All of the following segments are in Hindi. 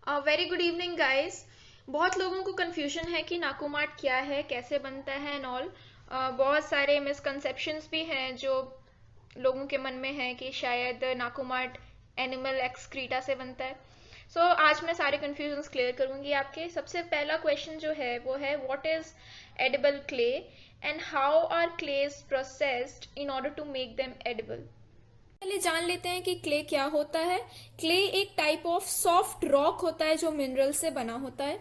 Very good evening guys. बहुत लोगों को कन्फ्यूजन है कि नाकुमाट क्या है, कैसे बनता है एंड ऑल। बहुत सारे मिसकंसेप्शंस भी हैं जो लोगों के मन में है कि शायद नाकुमाट एनिमल एक्सक्रीटा से बनता है। आज मैं सारे कन्फ्यूजन्स क्लियर करूंगी आपके। सबसे पहला क्वेश्चन जो है वो है what is edible clay and how are clays processed in order to make them edible. पहले जान लेते हैं कि क्ले क्या होता है। क्ले एक टाइप ऑफ सॉफ्ट रॉक होता है जो मिनरल से बना होता है।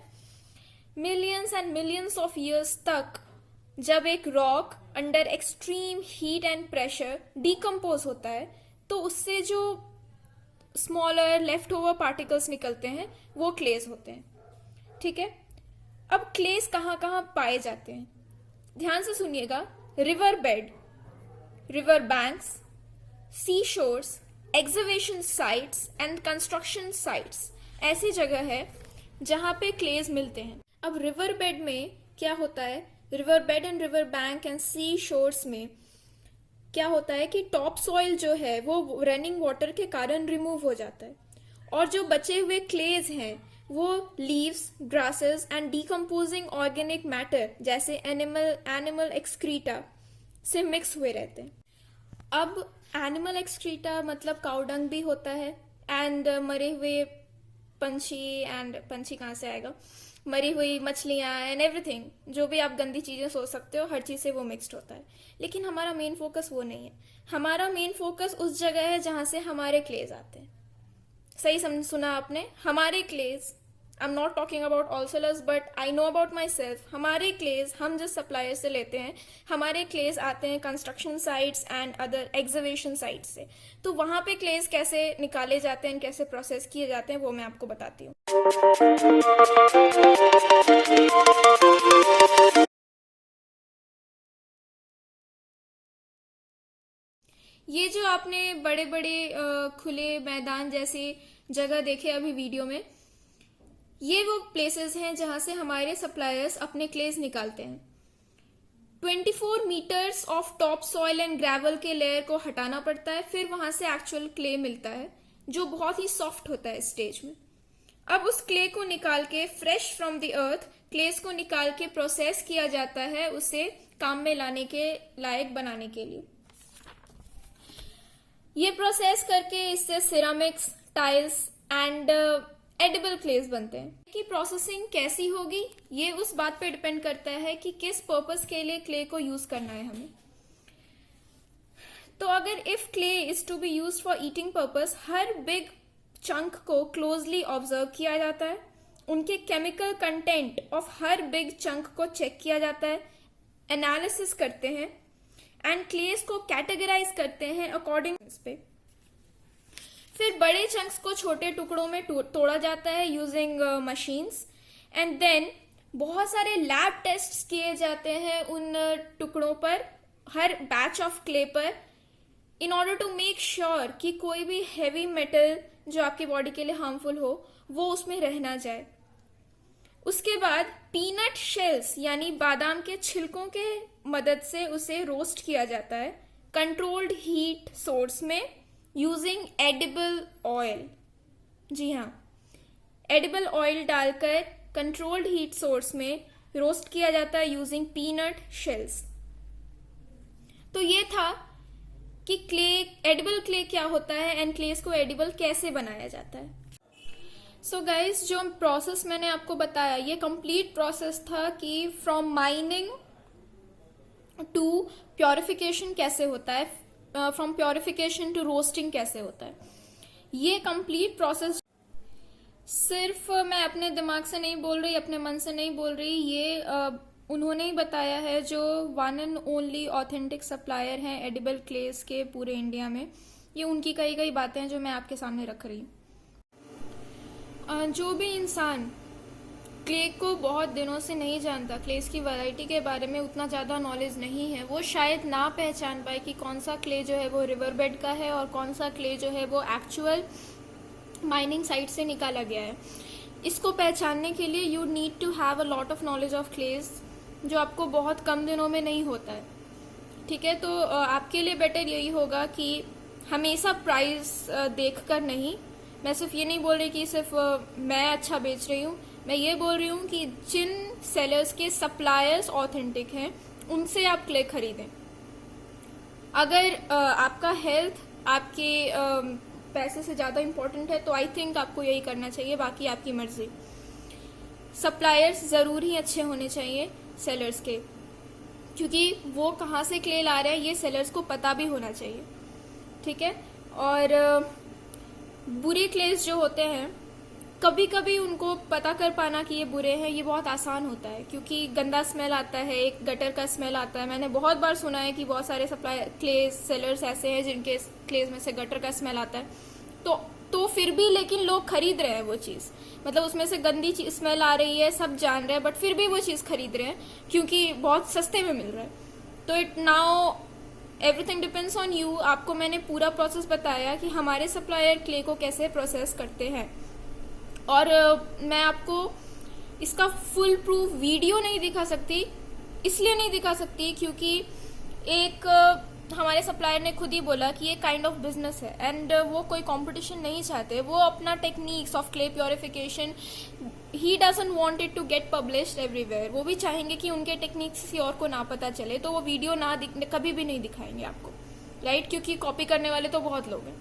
Millions and millions of years तक जब एक rock under extreme heat and pressure decompose होता है तो उससे जो स्मॉलर लेफ्ट ओवर पार्टिकल्स निकलते हैं वो क्लेज होते हैं। ठीक है, अब क्लेज कहाँ कहाँ पाए जाते हैं ध्यान से सुनिएगा। River bed, river banks, sea shores, exhibition sites and construction sites ऐसी जगह है जहां पे क्लेज मिलते हैं। अब रिवर बेड में क्या होता है, river bed and river bank and sea shores में क्या होता है कि टॉप सॉइल जो है वो रनिंग वाटर के कारण रिमूव हो जाता है और जो बचे हुए क्लेज हैं वो leaves, grasses and decomposing organic matter जैसे एनिमल एक्सक्रीटा से मिक्स हुए रहते हैं। अब एनिमल एक्सक्रीटा मतलब काउडंग भी होता है एंड मरे हुए पंछी, एंड पंछी कहाँ से आएगा, मरी हुई मछलियाँ एंड एवरीथिंग, जो भी आप गंदी चीज़ें सोच सकते हो हर चीज़ से वो मिक्सड होता है। लेकिन हमारा मेन फोकस वो नहीं है। हमारा मेन फोकस उस जगह है जहाँ से हमारे क्लेज आते हैं। सही सुना आपने, हमारे clays. I am not talking about all sellers but I know about myself. हमारे क्लेज हम जिस सप्लायर से लेते हैं, हमारे क्लेज आते हैं construction sites and other exhibition sites से। तो वहां पे क्लेज कैसे निकाले जाते हैं, कैसे प्रोसेस किए जाते हैं वो मैं आपको बताती हूँ। ये जो आपने बड़े बड़े खुले मैदान जैसी जगह देखे अभी वीडियो में, ये वो प्लेसेस हैं जहां से हमारे सप्लायर्स अपने क्लेज निकालते हैं। 24 metres of top soil and gravel के लेयर को हटाना पड़ता है, फिर वहां से एक्चुअल क्ले मिलता है जो बहुत ही सॉफ्ट होता है स्टेज में। अब उस क्ले को निकाल के फ्रेश फ्रॉम द अर्थ क्लेस को निकाल के प्रोसेस किया जाता है उसे काम में लाने के लायक बनाने के लिए। ये प्रोसेस करके इससे सिरामिक्स, टाइल्स एंड एडिबल क्लेज बनते हैं। कि प्रोसेसिंग कैसी होगी ये उस बात पे डिपेंड करता है कि किस पर्पस के लिए क्ले को यूज करना है हमें। तो अगर if clay is to be used for eating purpose, हर बिग चंक को क्लोजली ऑब्जर्व किया जाता है, उनके केमिकल कंटेंट ऑफ हर बिग चंक को चेक किया जाता है, एनालिसिस करते हैं एंड क्लेस को कैटेगराइज करते हैं अकॉर्डिंग पे। फिर बड़े चंक्स को छोटे टुकड़ों में तोड़ा जाता है यूजिंग मशीन्स एंड देन बहुत सारे लैब टेस्ट्स किए जाते हैं उन टुकड़ों पर, हर बैच ऑफ क्ले पर, in order to make sure कि कोई भी हैवी मेटल जो आपकी बॉडी के लिए हार्मफुल हो वो उसमें रह ना जाए। उसके बाद पीनट शेल्स यानी बादाम के छिलकों के मदद से उसे रोस्ट किया जाता है कंट्रोल्ड हीट सोर्स में यूजिंग एडिबल ऑयल। जी हाँ, एडिबल ऑयल डालकर कंट्रोल्ड हीट सोर्स में रोस्ट किया जाता है यूजिंग पीनट शेल्स। तो ये था कि क्ले, एडिबल क्ले क्या होता है एंड क्लेस को एडिबल कैसे बनाया जाता है। सो गाइज, जो प्रोसेस मैंने आपको बताया ये कंप्लीट प्रोसेस था कि फ्रॉम माइनिंग टू प्योरिफिकेशन कैसे होता है, फ्रॉम प्योरिफिकेशन टू रोस्टिंग कैसे होता है। ये कंप्लीट प्रोसेस सिर्फ मैं अपने दिमाग से नहीं बोल रही, अपने मन से नहीं बोल रही, ये उन्होंने ही बताया है जो one and only authentic supplier हैं एडिबल क्लेस के पूरे इंडिया में। ये उनकी कई कई बातें हैं जो मैं आपके सामने रख रही हूँ। जो भी इंसान क्ले को बहुत दिनों से नहीं जानता, क्लेस की वैरायटी के बारे में उतना ज़्यादा नॉलेज नहीं है, वो शायद ना पहचान पाए कि कौन सा क्ले जो है वो रिवर बेड का है और कौन सा क्ले जो है वो एक्चुअल माइनिंग साइट से निकाला गया है। इसको पहचानने के लिए you need to have a lot of knowledge of clays जो आपको बहुत कम दिनों में नहीं होता है। ठीक है, तो आपके लिए बेटर यही होगा कि हमेशा प्राइस देखकर नहीं, मैं सिर्फ ये नहीं बोल रही कि सिर्फ मैं अच्छा बेच रही हूँ, मैं ये बोल रही हूँ कि जिन सेलर्स के सप्लायर्स ऑथेंटिक हैं उनसे आप क्ले खरीदें। अगर आपका हेल्थ आपके पैसे से ज़्यादा इम्पोर्टेंट है तो आई थिंक आपको यही करना चाहिए, बाकी आपकी मर्जी। सप्लायर्स ज़रूर ही अच्छे होने चाहिए सेलर्स के, क्योंकि वो कहाँ से क्ले ला रहे हैं ये सेलर्स को पता भी होना चाहिए, ठीक है। और बुरे क्लेस जो होते हैं कभी कभी उनको पता कर पाना कि ये बुरे हैं ये बहुत आसान होता है, क्योंकि गंदा स्मेल आता है, एक गटर का स्मेल आता है। मैंने बहुत बार सुना है कि बहुत सारे सप्लाई क्ले सेलर्स ऐसे हैं जिनके क्लेस में से गटर का स्मेल आता है, तो फिर भी लेकिन लोग खरीद रहे हैं वो चीज़, मतलब उसमें से गंदी स्मेल आ रही है, सब जान रहे हैं, बट फिर भी वो चीज़ खरीद रहे हैं क्योंकि बहुत सस्ते में मिल रहा है। तो it now everything depends on you. आपको मैंने पूरा प्रोसेस बताया कि हमारे सप्लायर क्ले को कैसे प्रोसेस करते हैं, और मैं आपको इसका फुल प्रूफ वीडियो नहीं दिखा सकती, इसलिए नहीं दिखा सकती क्योंकि एक हमारे सप्लायर ने खुद ही बोला कि ये काइंड ऑफ बिजनेस है एंड वो कोई कंपटीशन नहीं चाहते। वो अपना टेक्निक्स ऑफ क्ले प्योरिफिकेशन ही doesn't want it to get published everywhere. वो भी चाहेंगे कि उनके टेक्निक्स किसी और को ना पता चले, तो वो वीडियो कभी भी नहीं दिखाएंगे आपको, राइट, क्योंकि कॉपी करने वाले तो बहुत लोग हैं।